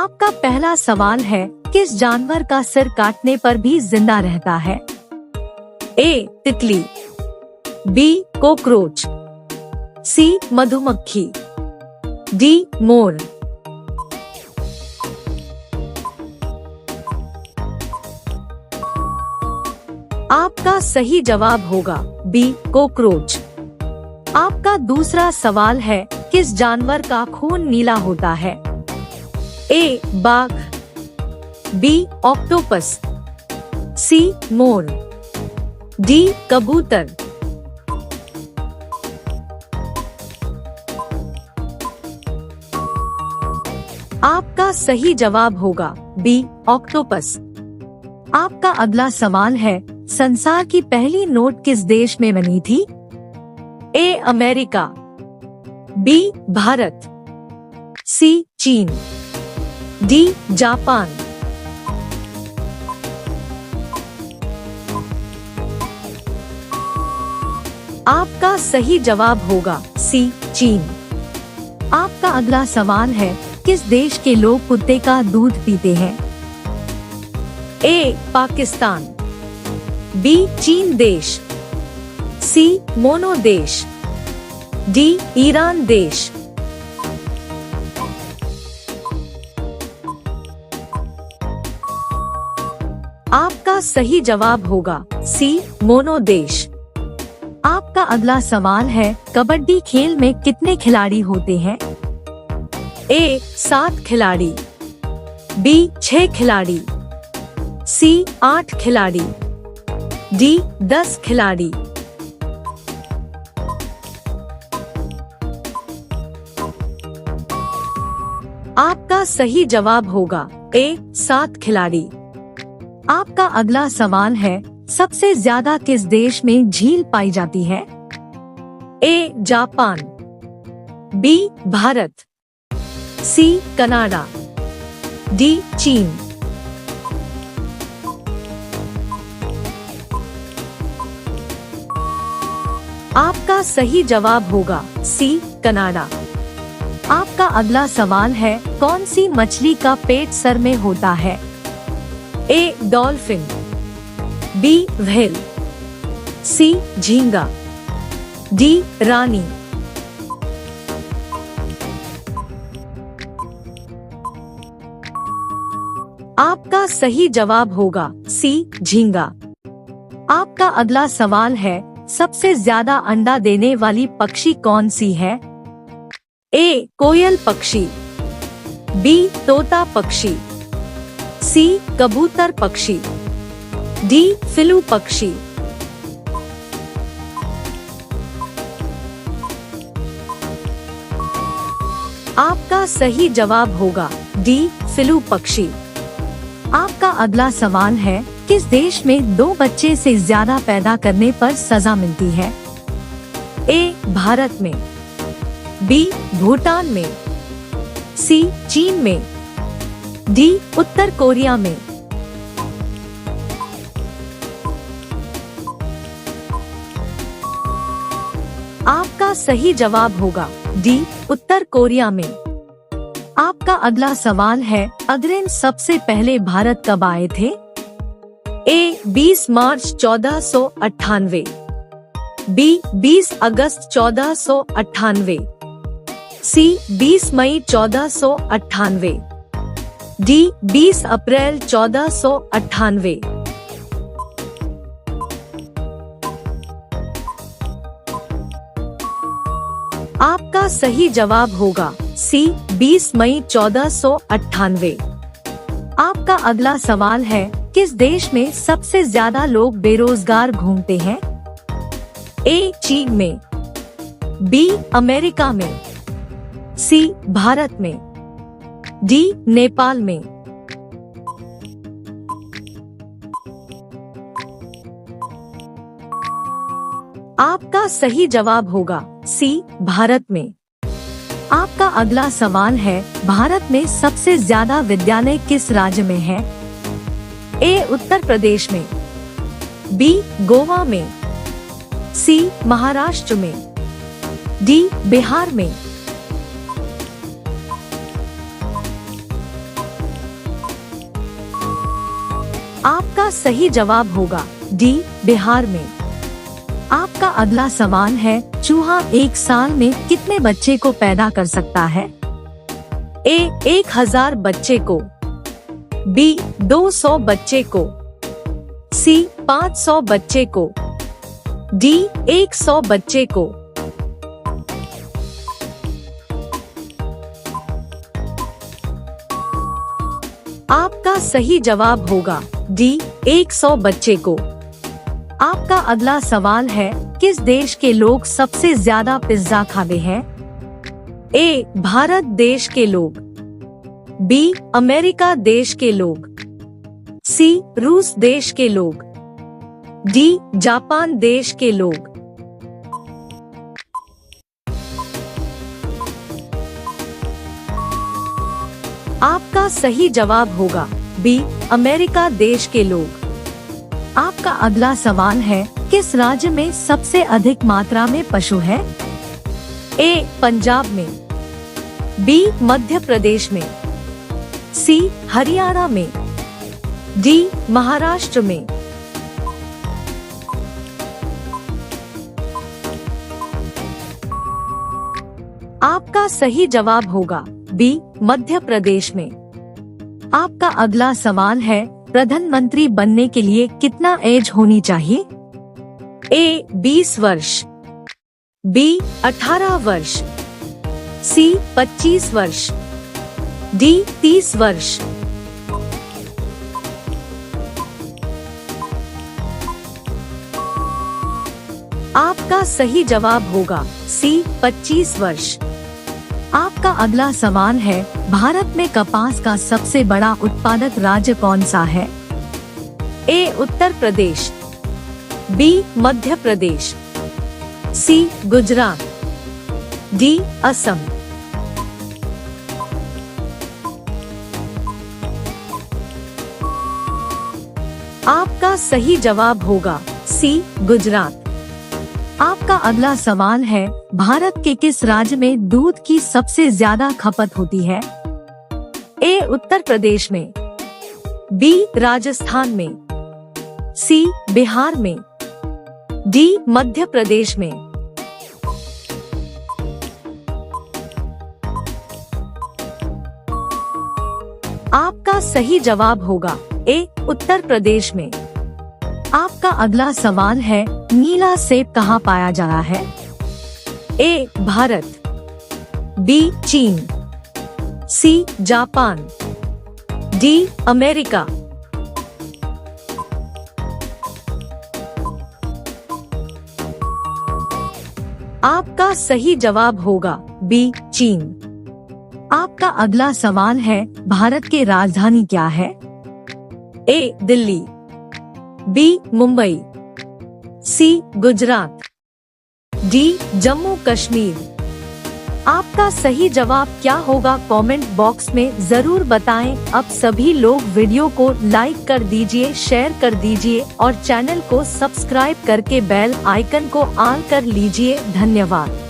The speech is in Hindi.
आपका पहला सवाल है, किस जानवर का सिर काटने पर भी जिंदा रहता है? ए. तितली, बी. कॉकरोच, सी. मधुमक्खी, डी. मोर। आपका सही जवाब होगा बी. कॉकरोच। आपका दूसरा सवाल है, किस जानवर का खून नीला होता है? ए. बाघ, बी. ऑक्टोपस, सी. मोर, डी. कबूतर। आपका सही जवाब होगा बी. ऑक्टोपस। आपका अगला सवाल है, संसार की पहली नोट किस देश में बनी थी? A. America, B. Bharat, C. चीन, डी. जापान। आपका सही जवाब होगा सी. चीन। आपका अगला सवाल है, किस देश के लोग कुत्ते का दूध पीते हैं? ए. पाकिस्तान, बी. चीन देश, सी. मोनो देश, डी. ईरान देश। आपका सही जवाब होगा सी. मोनो देश। आपका अगला सवाल है, कबड्डी खेल में कितने खिलाड़ी होते हैं? ए. 7 खिलाड़ी, बी. 6 खिलाड़ी, सी. 8 खिलाड़ी, डी. 10 खिलाड़ी। आपका सही जवाब होगा ए. 7 खिलाड़ी। आपका अगला सवाल है, सबसे ज्यादा किस देश में झील पाई जाती है? A. Japan, B. Bharat, C. Canada, D. चीन। आपका सही जवाब होगा सी. कनाडा। आपका अगला सवाल है, कौन सी मछली का पेट सर में होता है? A. Dolphin, B. Whale, C. झींगा, डी. रानी। आपका सही जवाब होगा सी. झींगा। आपका अगला सवाल है, सबसे ज्यादा अंडा देने वाली पक्षी कौन सी है? ए. कोयल पक्षी, बी. तोता पक्षी, सी. कबूतर पक्षी, डी. फिलू पक्षी। आपका सही जवाब होगा डी. फिलू पक्षी। आपका अगला सवाल है, किस देश में 2 बच्चे से ज्यादा पैदा करने पर सजा मिलती है? ए. भारत में, बी. भूटान में, सी. चीन में, डी. उत्तर कोरिया में। आपका सही जवाब होगा डी. उत्तर कोरिया में। आपका अगला सवाल है, अग्रसेन सबसे पहले भारत कब आए थे? ए. 20 मार्च 1498, बी. 20 अगस्त 1498, सी. 20 मई 1498, डी. 20 अप्रैल 1498। आपका सही जवाब होगा सी. 20 मई 1498। आपका अगला सवाल है, किस देश में सबसे ज्यादा लोग बेरोजगार घूमते हैं? ए. चीन में, बी. अमेरिका में, सी. भारत में, डी. नेपाल में। आपका सही जवाब होगा सी. भारत में। आपका अगला सवाल है, भारत में सबसे ज्यादा विद्यालय किस राज्य में है? ए. उत्तर प्रदेश में, बी. गोवा में, सी. महाराष्ट्र में, डी. बिहार में। आपका सही जवाब होगा डी, बिहार में। आपका अगला सवाल है, चूहा एक साल में कितने बच्चे को पैदा कर सकता है? ए, 1000 बच्चे को, बी, 200 बच्चे को, सी, 500 बच्चे को, डी, 100 बच्चे को। आपका सही जवाब होगा डी, 100 बच्चे को। आपका अगला सवाल है, किस देश के लोग सबसे ज्यादा पिज्जा खाते हैं? ए, भारत देश के लोग, बी, अमेरिका देश के लोग, सी, रूस देश के लोग, डी, जापान देश के लोग। आपका सही जवाब होगा बी, अमेरिका देश के लोग। आपका अगला सवाल है, किस राज्य में सबसे अधिक मात्रा में पशु है? ए, पंजाब में, बी, मध्य प्रदेश में, सी, हरियाणा में, डी, महाराष्ट्र में। आपका सही जवाब होगा बी, मध्य प्रदेश में। आपका अगला सवाल है, प्रधानमंत्री बनने के लिए कितना एज होनी चाहिए? ए, 20 वर्ष, बी, 18 वर्ष, सी, 25 वर्ष, डी, 30 वर्ष। आपका सही जवाब होगा सी, 25 वर्ष। आपका अगला सवाल है, भारत में कपास का सबसे बड़ा उत्पादक राज्य कौन सा है? ए, उत्तर प्रदेश, बी, मध्य प्रदेश, सी, गुजरात, डी, असम। आपका सही जवाब होगा सी, गुजरात। आपका अगला सवाल है, भारत के किस राज्य में दूध की सबसे ज्यादा खपत होती है? ए, उत्तर प्रदेश में, बी, राजस्थान में, सी, बिहार में, डी, मध्य प्रदेश में। आपका सही जवाब होगा ए, उत्तर प्रदेश में। आपका अगला सवाल है, नीला सेब कहाँ पाया जा रहा है? ए, भारत, बी, चीन, सी, जापान, डी, अमेरिका। आपका सही जवाब होगा बी, चीन। आपका अगला सवाल है, भारत की राजधानी क्या है? ए, दिल्ली, बी, मुंबई, सी, गुजरात, डी, जम्मू कश्मीर। आपका सही जवाब क्या होगा कमेंट बॉक्स में जरूर बताएं। अब सभी लोग वीडियो को लाइक कर दीजिए, शेयर कर दीजिए और चैनल को सब्सक्राइब करके बेल आइकन को ऑन कर लीजिए। धन्यवाद।